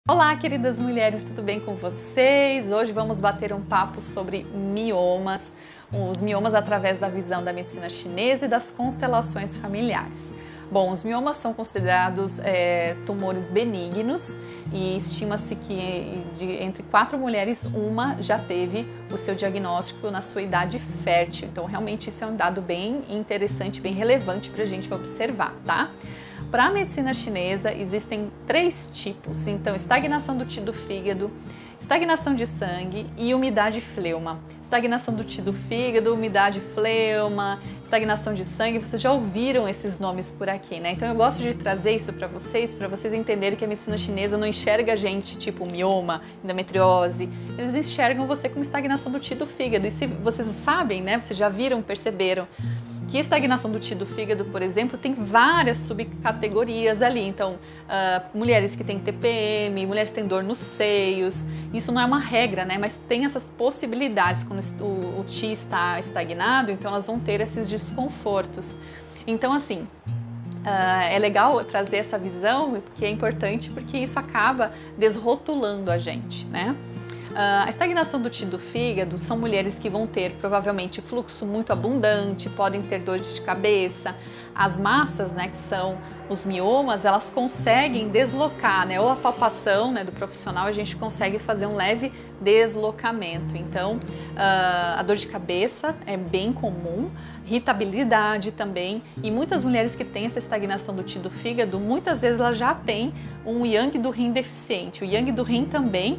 Olá, queridas mulheres, tudo bem com vocês? Hoje vamos bater um papo sobre miomas, os miomas através da visão da medicina chinesa e das constelações familiares. Bom, os miomas são considerados tumores benignos e estima-se que entre 4 mulheres, uma já teve o seu diagnóstico na sua idade fértil. Então, realmente isso é um dado bem interessante, bem relevante para a gente observar, tá? Para a medicina chinesa existem 3 tipos, então estagnação do Qi do fígado, estagnação de sangue e umidade fleuma. Estagnação do Qi do fígado, umidade fleuma, estagnação de sangue, vocês já ouviram esses nomes por aqui, né? Então eu gosto de trazer isso para vocês entenderem que a medicina chinesa não enxerga a gente tipo mioma, endometriose, eles enxergam você como estagnação do Qi do fígado. E se vocês sabem, né, vocês já viram, perceberam, que a estagnação do Qi do fígado, por exemplo, tem várias subcategorias ali. Então, mulheres que têm TPM, mulheres que têm dor nos seios, isso não é uma regra, né? Mas tem essas possibilidades. Quando o Qi está estagnado, então elas vão ter esses desconfortos. Então, assim, é legal trazer essa visão, porque é importante, porque isso acaba desrotulando a gente, né? A estagnação do Qi do fígado são mulheres que vão ter provavelmente fluxo muito abundante, podem ter dores de cabeça. As massas, né, que são os miomas, elas conseguem deslocar, né, ou a palpação, né, do profissional, a gente consegue fazer um leve deslocamento. Então, a dor de cabeça é bem comum, irritabilidade também, e muitas mulheres que têm essa estagnação do Qi do fígado, muitas vezes elas já têm um yang do rim deficiente. O yang do rim também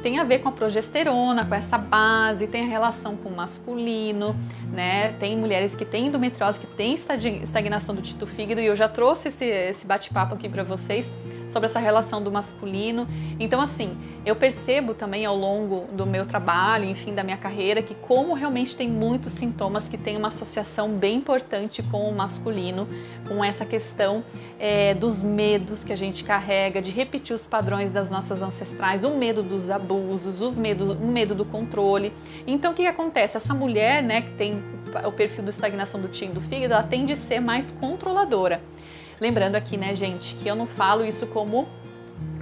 tem a ver com a progesterona, com essa base, tem a relação com o masculino, né? Tem mulheres que têm endometriose, que têm estagnação do Qi do fígado, e eu já trouxe esse bate-papo aqui para vocês sobre essa relação do masculino. Então, assim, eu percebo também ao longo do meu trabalho, enfim, da minha carreira, que como realmente tem muitos sintomas que têm uma associação bem importante com o masculino, com essa questão dos medos que a gente carrega, de repetir os padrões das nossas ancestrais, o medo dos abusos, o medo do controle. Então, o que acontece? Essa mulher, né, que tem o perfil de estagnação do Qi do fígado, ela tende a ser mais controladora. Lembrando aqui, né, gente, que eu não falo isso como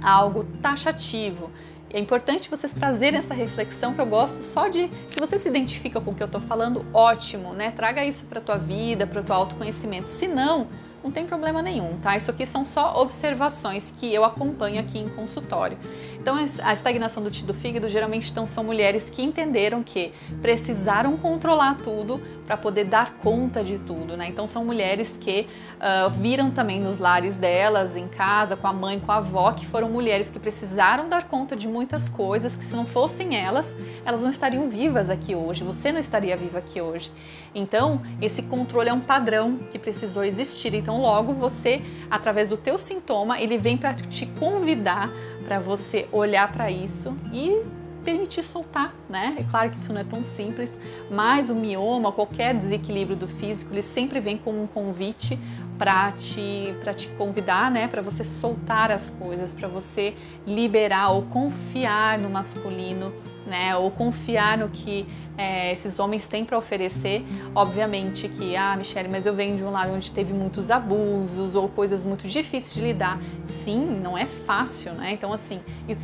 algo taxativo. É importante vocês trazerem essa reflexão, que eu gosto só de... Se você se identifica com o que eu tô falando, ótimo, né? Traga isso pra tua vida, para o teu autoconhecimento. Se não, não tem problema nenhum, tá? Isso aqui são só observações que eu acompanho aqui em consultório. Então, a estagnação do Qi do fígado, geralmente, então, são mulheres que entenderam que precisaram controlar tudo para poder dar conta de tudo, né? Então, são mulheres que viram também nos lares delas, em casa, com a mãe, com a avó, que foram mulheres que precisaram dar conta de muitas coisas, que se não fossem elas, elas não estariam vivas aqui hoje, você não estaria viva aqui hoje. Então, esse controle é um padrão que precisou existir. Então, logo você, através do teu sintoma, ele vem para te convidar para você olhar para isso e permitir soltar, né? É claro que isso não é tão simples, mas o mioma, qualquer desequilíbrio do físico, ele sempre vem com um convite para te convidar, né? Para você soltar as coisas, para você liberar ou confiar no masculino, né? Ou confiar no que esses homens têm para oferecer. Obviamente que, Michele, mas eu venho de um lado onde teve muitos abusos ou coisas muito difíceis de lidar. Sim, não é fácil, né? Então, assim,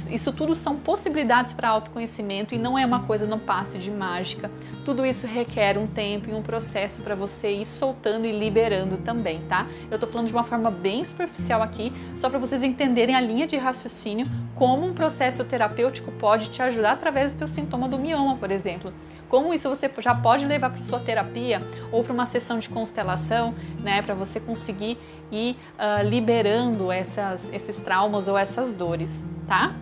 isso tudo são possibilidades para autoconhecimento e não é uma coisa, não passe de mágica. Tudo isso requer um tempo e um processo para você ir soltando e liberando também, tá? Eu tô falando de uma forma bem superficial aqui, só para vocês entenderem a linha de raciocínio, como um processo terapêutico pode te ajudar através do teu sintoma do mioma, por exemplo. Como isso você já pode levar para sua terapia ou para uma sessão de constelação, né, para você conseguir ir liberando esses traumas ou essas dores, tá?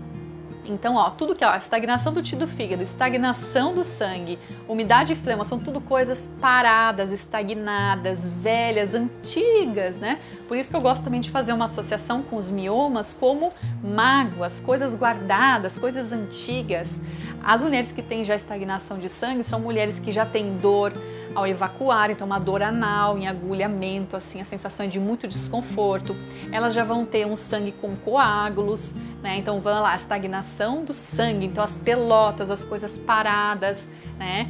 Então, tudo que, estagnação do Qi do fígado, estagnação do sangue, umidade e flema, são tudo coisas paradas, estagnadas, velhas, antigas, né? Por isso que eu gosto também de fazer uma associação com os miomas como mágoas, coisas guardadas, coisas antigas. As mulheres que têm já estagnação de sangue são mulheres que já têm dor ao evacuar, então uma dor anal, em agulhamento, assim, a sensação é de muito desconforto. Elas já vão ter um sangue com coágulos, né? Então vamos lá, estagnação do sangue, então as pelotas, as coisas paradas, né?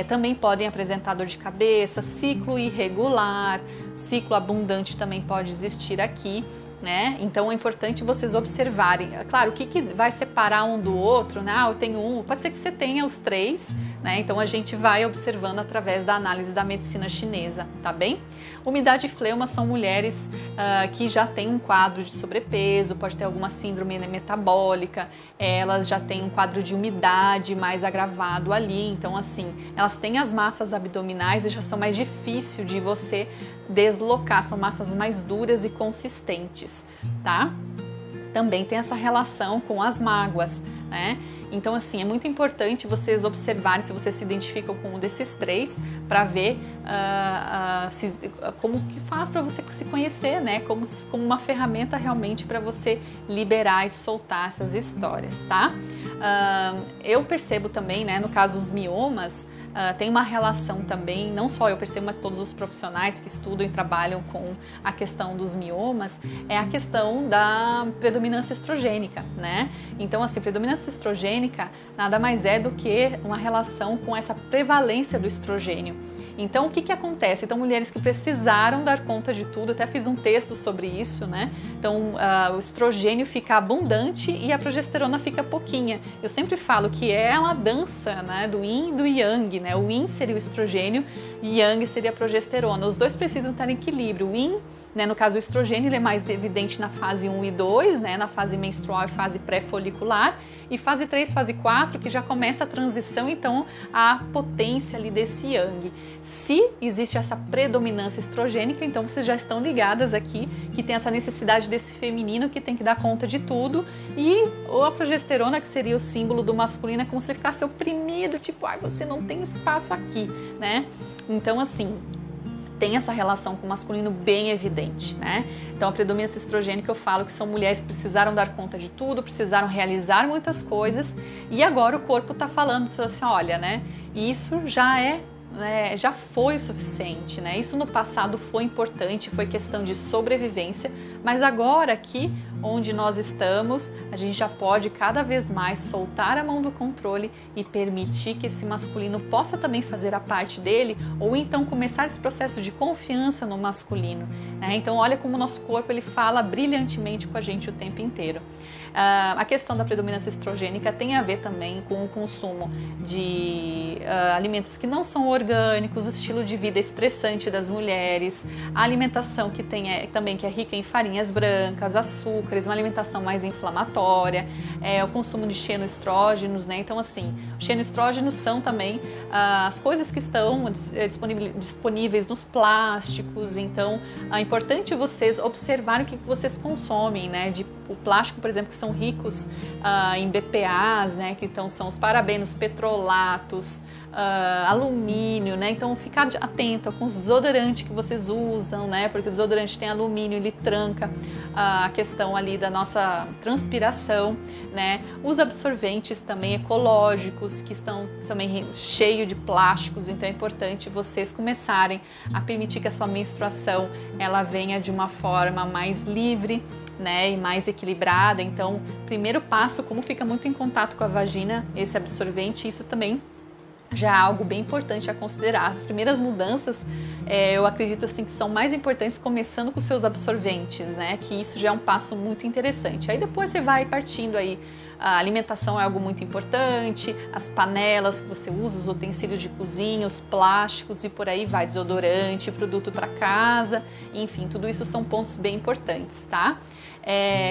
Também podem apresentar dor de cabeça, ciclo irregular, ciclo abundante também pode existir aqui. né? Então é importante vocês observarem. Claro, o que vai separar um do outro, né? Eu tenho um, pode ser que você tenha os três, né? Então a gente vai observando através da análise da medicina chinesa, tá bem? Umidade e fleuma são mulheres que já têm um quadro de sobrepeso, pode ter alguma síndrome metabólica, elas já têm um quadro de umidade mais agravado ali, então assim, elas têm as massas abdominais e já são mais difícil de você deslocar, são massas mais duras e consistentes, tá? Também tem essa relação com as mágoas, né? Então, assim, é muito importante vocês observarem se vocês se identificam com um desses três para ver como que faz para você se conhecer, né? Como uma ferramenta realmente para você liberar e soltar essas histórias, tá? Eu percebo também, né, no caso os miomas, tem uma relação também, não só eu percebo, mas todos os profissionais que estudam e trabalham com a questão dos miomas, é a questão da predominância estrogênica, né? Então, assim, predominância estrogênica nada mais é do que uma relação com essa prevalência do estrogênio. Então, o que acontece? Então, mulheres que precisaram dar conta de tudo, até fiz um texto sobre isso, né? Então, o estrogênio fica abundante e a progesterona fica pouquinha. Eu sempre falo que é uma dança, né, do yin e do yang, né? O yin seria o estrogênio e yang seria a progesterona. Os dois precisam estar em equilíbrio. O yin, né, no caso o estrogênio, ele é mais evidente na fase 1 e 2, né, na fase menstrual e fase pré-folicular, e fase 3, fase 4, que já começa a transição, então, a potência ali desse yang. Se existe essa predominância estrogênica, então vocês já estão ligadas aqui, que tem essa necessidade desse feminino que tem que dar conta de tudo, e a progesterona, que seria o símbolo do masculino, é como se ele ficasse oprimido, tipo, ai, você não tem espaço aqui, né? Então, assim, tem essa relação com o masculino bem evidente, né? Então, a predominância estrogênica, eu falo que são mulheres que precisaram dar conta de tudo, precisaram realizar muitas coisas, e agora o corpo tá falando assim, olha, né? Isso já foi o suficiente, né? Isso no passado foi importante, foi questão de sobrevivência, mas agora aqui onde nós estamos, a gente já pode cada vez mais soltar a mão do controle e permitir que esse masculino possa também fazer a parte dele, ou então começar esse processo de confiança no masculino, né? Então olha como o nosso corpo ele fala brilhantemente com a gente o tempo inteiro. A questão da predominância estrogênica tem a ver também com o consumo de alimentos que não são orgânicos, o estilo de vida estressante das mulheres, a alimentação que tem também que é rica em farinhas brancas, açúcares, uma alimentação mais inflamatória, o consumo de xenoestrógenos, né? Então, assim, xenoestrógenos são também as coisas que estão disponíveis nos plásticos, então é importante vocês observarem o que vocês consomem, né? O plástico, por exemplo, que são ricos em BPAs, né, que então são os parabenos, petrolatos, alumínio, né? Então ficar atento com os desodorantes que vocês usam, né? Porque o desodorante tem alumínio, ele tranca a questão ali da nossa transpiração, né? Os absorventes também ecológicos, que estão também cheios de plásticos, então é importante vocês começarem a permitir que a sua menstruação ela venha de uma forma mais livre, né, e mais equilibrada. Então, primeiro passo, como fica muito em contato com a vagina esse absorvente, isso também já é algo bem importante a considerar. As primeiras mudanças, eu acredito assim que são mais importantes começando com os seus absorventes, né, que isso já é um passo muito interessante. Aí depois você vai partindo aí, a alimentação é algo muito importante, as panelas que você usa, os utensílios de cozinha, os plásticos e por aí vai, desodorante, produto para casa, enfim, tudo isso são pontos bem importantes, tá?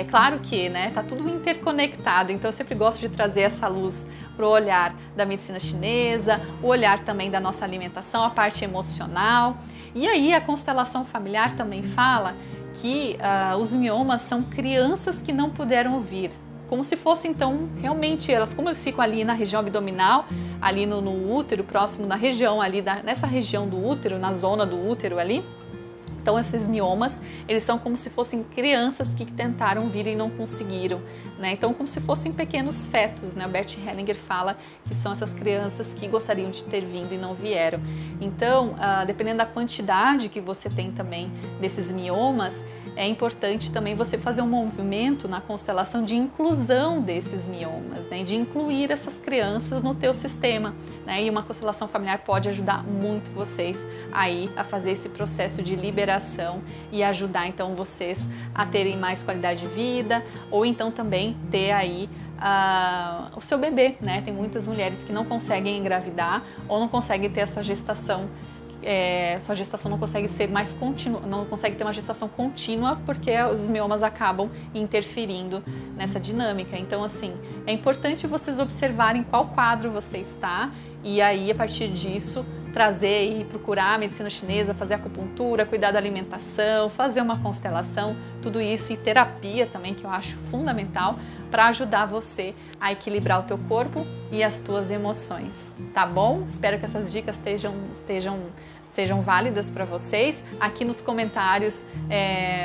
Claro que, né, tá tudo interconectado, então eu sempre gosto de trazer essa luz para o olhar da medicina chinesa, o olhar também da nossa alimentação, a parte emocional. E aí a constelação familiar também fala que os miomas são crianças que não puderam vir, como se fosse então realmente elas, como eles ficam ali na região abdominal, ali no útero, próximo na região ali, nessa região do útero, na zona do útero ali. Então esses miomas, eles são como se fossem crianças que tentaram vir e não conseguiram, né? Então como se fossem pequenos fetos, né? O Bert Hellinger fala que são essas crianças que gostariam de ter vindo e não vieram. Então, dependendo da quantidade que você tem também desses miomas, é importante também você fazer um movimento na constelação de inclusão desses miomas, né? De incluir essas crianças no teu sistema, né? E uma constelação familiar pode ajudar muito vocês aí a fazer esse processo de liberação e ajudar então vocês a terem mais qualidade de vida, ou então também ter aí o seu bebê, né? Tem muitas mulheres que não conseguem engravidar ou não conseguem ter a sua gestação não consegue ser mais contínua, não consegue ter uma gestação contínua porque os miomas acabam interferindo nessa dinâmica. Então, assim, é importante vocês observarem qual quadro você está e aí, a partir disso, trazer e procurar a medicina chinesa, fazer acupuntura, cuidar da alimentação, fazer uma constelação, tudo isso, e terapia também, que eu acho fundamental para ajudar você a equilibrar o teu corpo e as tuas emoções, tá bom? Espero que essas dicas sejam válidas para vocês. Aqui nos comentários,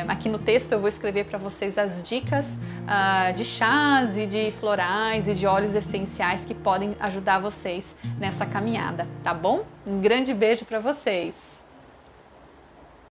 aqui no texto eu vou escrever para vocês as dicas de chás e de florais e de óleos essenciais que podem ajudar vocês nessa caminhada, tá bom? Um grande beijo para vocês!